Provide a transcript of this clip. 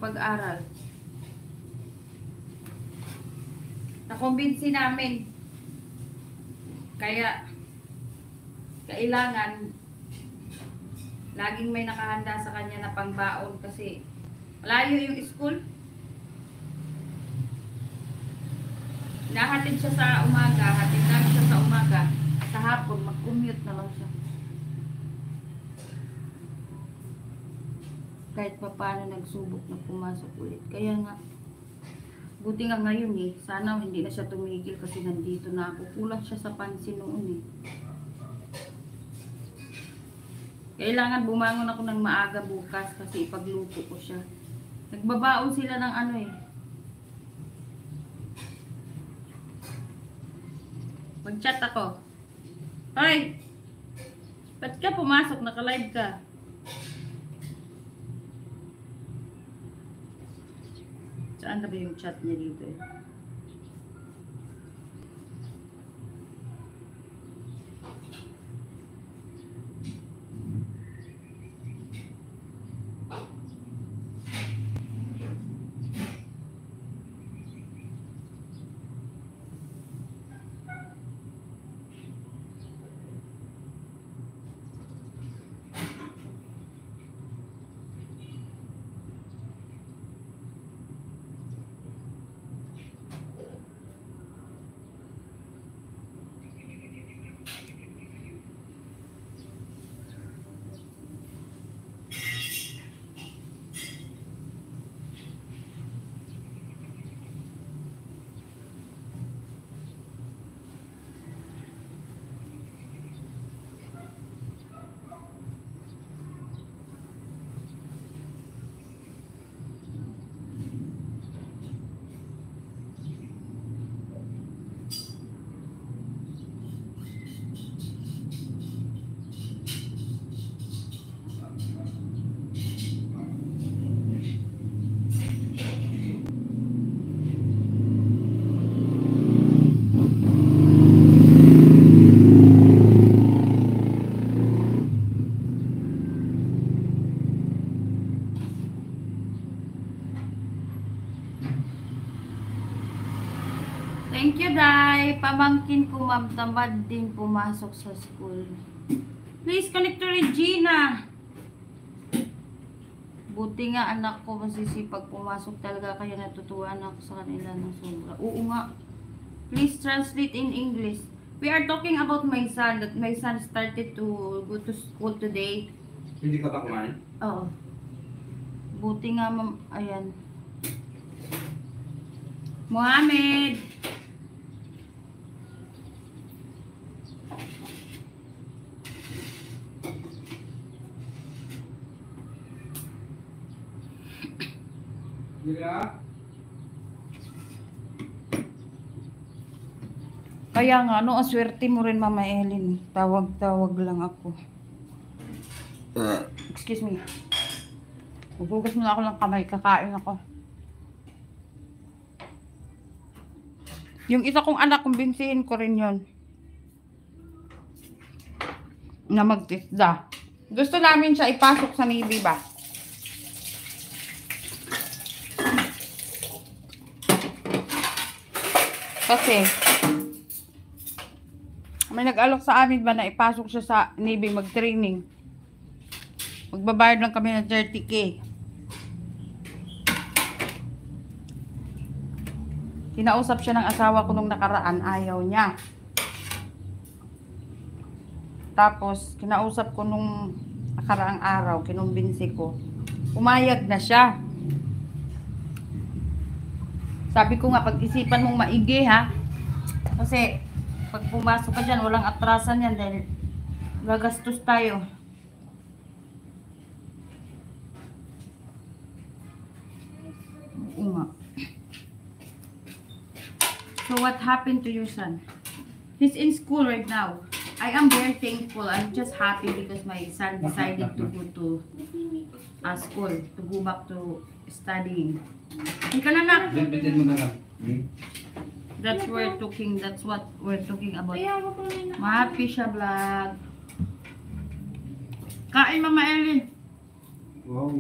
makipag-aral. Nakumbinsi namin. Kaya, kailangan, laging may nakahanda sa kanya na pangbaon kasi malayo yung school. Nahatid siya sa umaga, hatid namin siya sa umaga. Sa hapon, mag-commute na lang siya. Kahit pa paano nagsubok na pumasok ulit. Kaya nga, buti nga ngayon eh. Sana hindi na siya tumigil kasi nandito na ako. Kulang siya sa pansin noon eh. Kailangan bumangon ako ng maaga bukas kasi ipagluto ko siya. Nagbabaon sila ng ano eh. Mag-chat ako. Hoy! Ba't ka pumasok? Naka-live ka. Saan na ba yung chat niya dito eh? Thank you, Day. Pamangkin ko, ma'am, tamad din pumasok sa school. Please connect to Regina. Buti nga anak ko masisipag pumasok talaga kaya natutuwa ako sa kanila ng sobra. Oo nga. Please translate in English. We are talking about my son, that my son started to go to school today. Hindi ka ba kumain? Oo. Buti nga, ma'am. Ayan. Mohamed! Yeah. Kaya nga, ano, ang swerte mo rin, Mama Ellen. Tawag-tawag lang ako. Excuse me. Hugugas mo na ako ng kamay. Kakain ako. Yung isa kong anak, kumbinsihin ko rin yun. Na magtisda. Gusto namin siya ipasok sa Navy ba? Kasi, may nag-alok sa amin ba na ipasok siya sa Navy mag-training. Magbabayad lang kami ng 30K. Kinausap siya ng asawa ko nung nakaraan, ayaw niya. Tapos, kinausap ko nung nakaraang araw, kinumbinsi ko. Umayag na siya. Sabi ko nga, pag-isipan mong maigi ha. Kasi, pag pumasok ka dyan, walang atrasan yan dahil gagastos tayo. Oo nga. So, what happened to your son? He's in school right now. I am very thankful. I'm just happy because my son decided to go to school, to go back to studying. Ika na na. Bitin mo na lang. That's what we're talking about. Happy siya vlog. Kain, Mama Ellen. Wow.